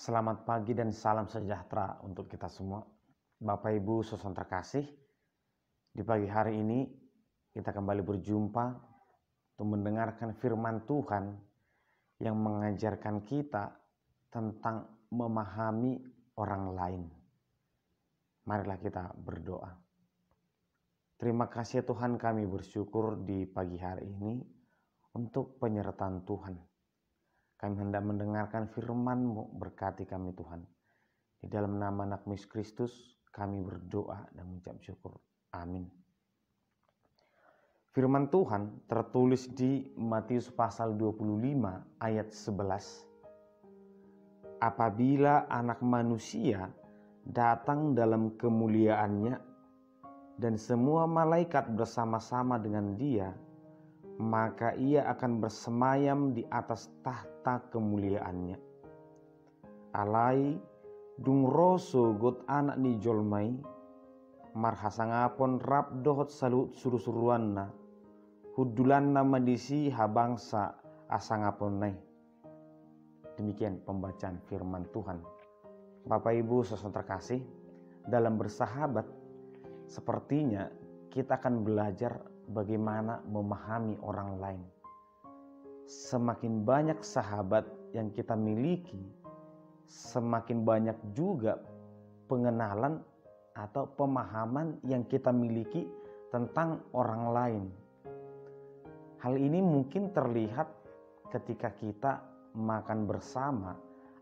Selamat pagi dan salam sejahtera untuk kita semua. Bapak Ibu saudara terkasih, di pagi hari ini kita kembali berjumpa untuk mendengarkan firman Tuhan yang mengajarkan kita tentang memahami orang lain. Marilah kita berdoa. Terima kasih Tuhan, kami bersyukur di pagi hari ini untuk penyertaan Tuhan. Kami hendak mendengarkan firman-Mu, berkati kami Tuhan. Di dalam nama anak Yesus Kristus kami berdoa dan mengucap syukur. Amin. Firman Tuhan tertulis di Matius pasal 25 ayat 11. Apabila anak manusia datang dalam kemuliaannya dan semua malaikat bersama-sama dengan dia, maka ia akan bersemayam di atas tahta kemuliaannya. Alai dung roso got anak ni jolmai, marhasangapon rap dohot salut suru-suruanna, hudulanna madisi habangsa asangapon nai. Demikian pembacaan firman Tuhan. Bapak Ibu saudara terkasih, dalam bersahabat sepertinya kita akan belajar bagaimana memahami orang lain. Semakin banyak sahabat yang kita miliki, semakin banyak juga pengenalan atau pemahaman yang kita miliki tentang orang lain. Hal ini mungkin terlihat ketika kita makan bersama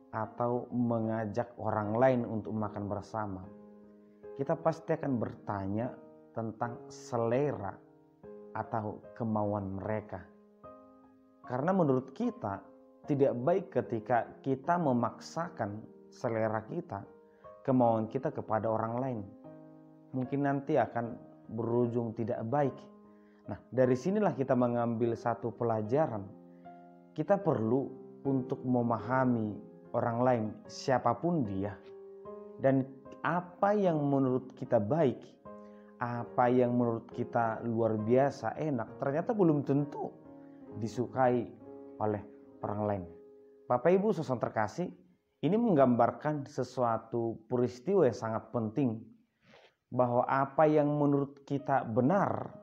atau mengajak orang lain untuk makan bersama. Kita pasti akan bertanya tentang selera atau kemauan mereka. Karena menurut kita tidak baik ketika kita memaksakan selera kita, kemauan kita kepada orang lain. Mungkin nanti akan berujung tidak baik. Nah, dari sinilah kita mengambil satu pelajaran. Kita perlu untuk memahami orang lain, siapapun dia. Dan apa yang menurut kita baik, apa yang menurut kita luar biasa enak, ternyata belum tentu disukai oleh orang lain. Bapak Ibu saudara terkasih, ini menggambarkan sesuatu peristiwa yang sangat penting, bahwa apa yang menurut kita benar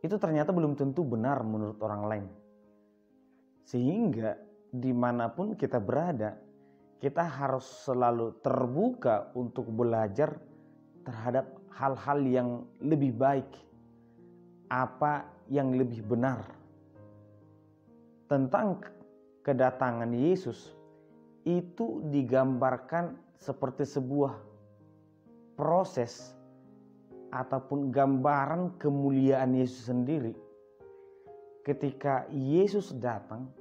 itu ternyata belum tentu benar menurut orang lain. Sehingga dimanapun kita berada, kita harus selalu terbuka untuk belajar terhadap hal-hal yang lebih baik, apa yang lebih benar. Tentang kedatangan Yesus itu digambarkan seperti sebuah proses ataupun gambaran kemuliaan Yesus sendiri. Ketika Yesus datang,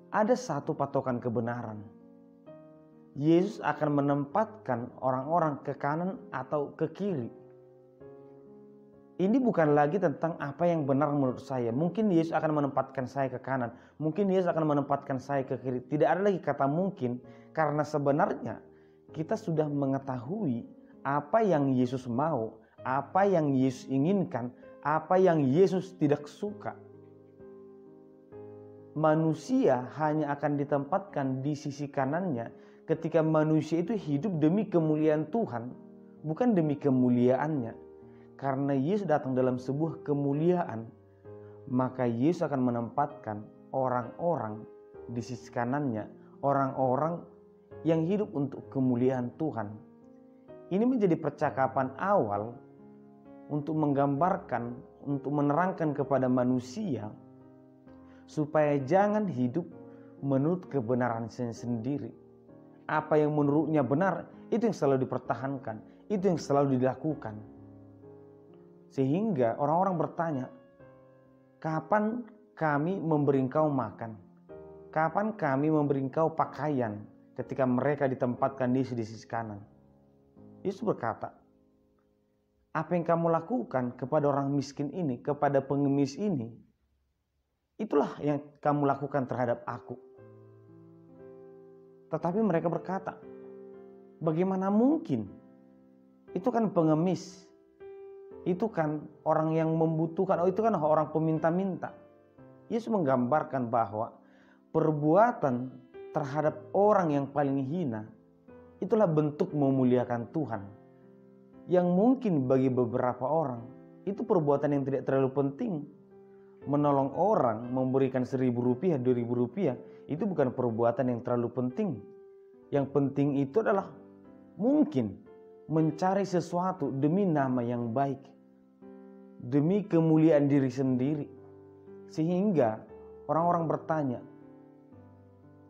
ada satu patokan kebenaran. Yesus akan menempatkan orang-orang ke kanan atau ke kiri. Ini bukan lagi tentang apa yang benar menurut saya. Mungkin Yesus akan menempatkan saya ke kanan, mungkin Yesus akan menempatkan saya ke kiri. Tidak ada lagi kata mungkin, karena sebenarnya kita sudah mengetahui apa yang Yesus mau, apa yang Yesus inginkan, apa yang Yesus tidak suka. Manusia hanya akan ditempatkan di sisi kanannya ketika manusia itu hidup demi kemuliaan Tuhan, bukan demi kemuliaannya. Karena Yesus datang dalam sebuah kemuliaan, maka Yesus akan menempatkan orang-orang di sisi kanannya, orang-orang yang hidup untuk kemuliaan Tuhan. Ini menjadi percakapan awal untuk menggambarkan, untuk menerangkan kepada manusia supaya jangan hidup menurut kebenaran sendiri. Apa yang menurutnya benar, itu yang selalu dipertahankan, itu yang selalu dilakukan. Sehingga orang-orang bertanya, kapan kami memberi engkau makan? Kapan kami memberi engkau pakaian ketika mereka ditempatkan di sisi kanan? Yesus berkata, apa yang kamu lakukan kepada orang miskin ini, kepada pengemis ini, itulah yang kamu lakukan terhadap aku. Tetapi mereka berkata, bagaimana mungkin? Itu kan pengemis, itu kan orang yang membutuhkan, itu kan orang peminta-minta. Yesus menggambarkan bahwa perbuatan terhadap orang yang paling hina, itulah bentuk memuliakan Tuhan. Yang mungkin bagi beberapa orang itu perbuatan yang tidak terlalu penting. Menolong orang, memberikan Rp1.000, Rp2.000, itu bukan perbuatan yang terlalu penting. Yang penting itu adalah mungkin mencari sesuatu demi nama yang baik, demi kemuliaan diri sendiri. Sehingga orang-orang bertanya,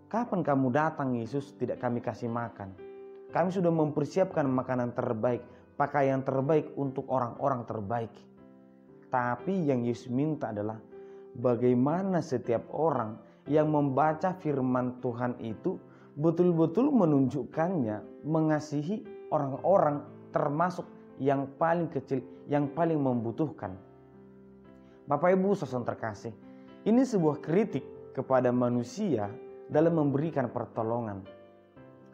kapan kamu datang Yesus, tidak kami kasih makan? Kami sudah mempersiapkan makanan terbaik, pakaian terbaik untuk orang-orang terbaik. Tapi yang Yesus minta adalah bagaimana setiap orang yang membaca firman Tuhan itu betul-betul menunjukkannya mengasihi orang-orang, termasuk yang paling kecil, yang paling membutuhkan. Bapak Ibu saudara terkasih, ini sebuah kritik kepada manusia dalam memberikan pertolongan.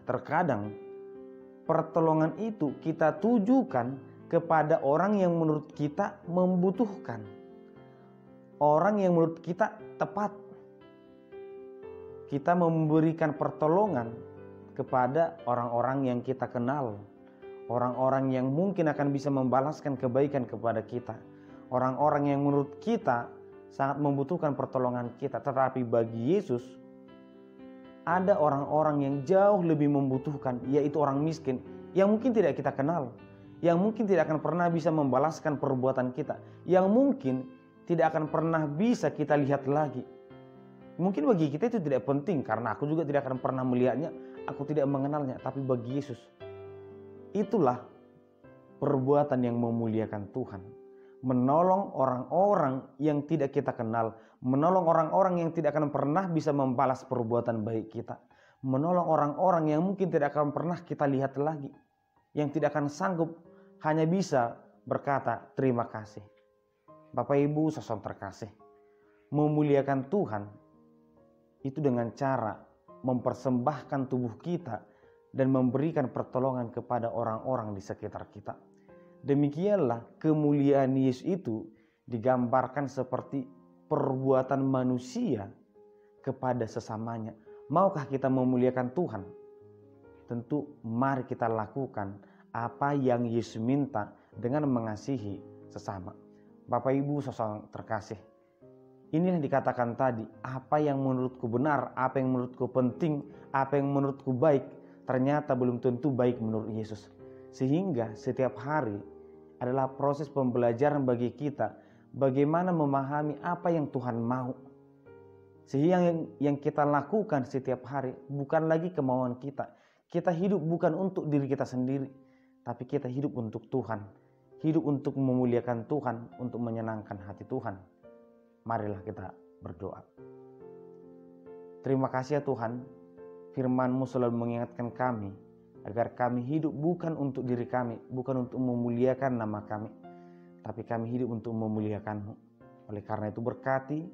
Terkadang pertolongan itu kita tujukan kepada orang yang menurut kita membutuhkan, orang yang menurut kita tepat. Kita memberikan pertolongan kepada orang-orang yang kita kenal, orang-orang yang mungkin akan bisa membalaskan kebaikan kepada kita, orang-orang yang menurut kita sangat membutuhkan pertolongan kita. Tetapi bagi Yesus ada orang-orang yang jauh lebih membutuhkan, yaitu orang miskin yang mungkin tidak kita kenal, yang mungkin tidak akan pernah bisa membalaskan perbuatan kita, yang mungkin tidak akan pernah bisa kita lihat lagi. Mungkin bagi kita itu tidak penting karena aku juga tidak akan pernah melihatnya, aku tidak mengenalnya. Tapi bagi Yesus, itulah perbuatan yang memuliakan Tuhan. Menolong orang-orang yang tidak kita kenal, menolong orang-orang yang tidak akan pernah bisa membalas perbuatan baik kita, menolong orang-orang yang mungkin tidak akan pernah kita lihat lagi, yang tidak akan sanggup, hanya bisa berkata terima kasih. Bapak Ibu saudara terkasih, memuliakan Tuhan itu dengan cara mempersembahkan tubuh kita dan memberikan pertolongan kepada orang-orang di sekitar kita. Demikianlah kemuliaan Yesus itu digambarkan seperti perbuatan manusia kepada sesamanya. Maukah kita memuliakan Tuhan? Tentu mari kita lakukan apa yang Yesus minta dengan mengasihi sesama. Bapak Ibu saudara terkasih, inilah dikatakan tadi, apa yang menurutku benar, apa yang menurutku penting, apa yang menurutku baik, ternyata belum tentu baik menurut Yesus. Sehingga setiap hari adalah proses pembelajaran bagi kita, bagaimana memahami apa yang Tuhan mau. Sehingga yang kita lakukan setiap hari bukan lagi kemauan kita. Kita hidup bukan untuk diri kita sendiri, tapi kita hidup untuk Tuhan. Hidup untuk memuliakan Tuhan, untuk menyenangkan hati Tuhan. Marilah kita berdoa. Terima kasih ya Tuhan, firman-Mu selalu mengingatkan kami agar kami hidup bukan untuk diri kami, bukan untuk memuliakan nama kami, tapi kami hidup untuk memuliakan-Mu. Oleh karena itu berkati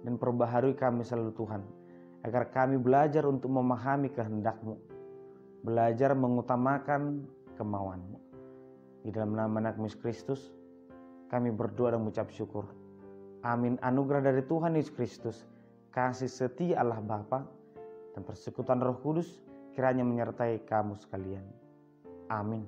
dan perbaharui kami selalu Tuhan, agar kami belajar untuk memahami kehendak-Mu, belajar mengutamakan kemauan-Mu. Di dalam nama Anak Yesus Kristus kami berdoa dan mengucap syukur. Amin. Anugerah dari Tuhan Yesus Kristus, kasih setia Allah Bapa, dan persekutuan Roh Kudus kiranya menyertai kamu sekalian. Amin.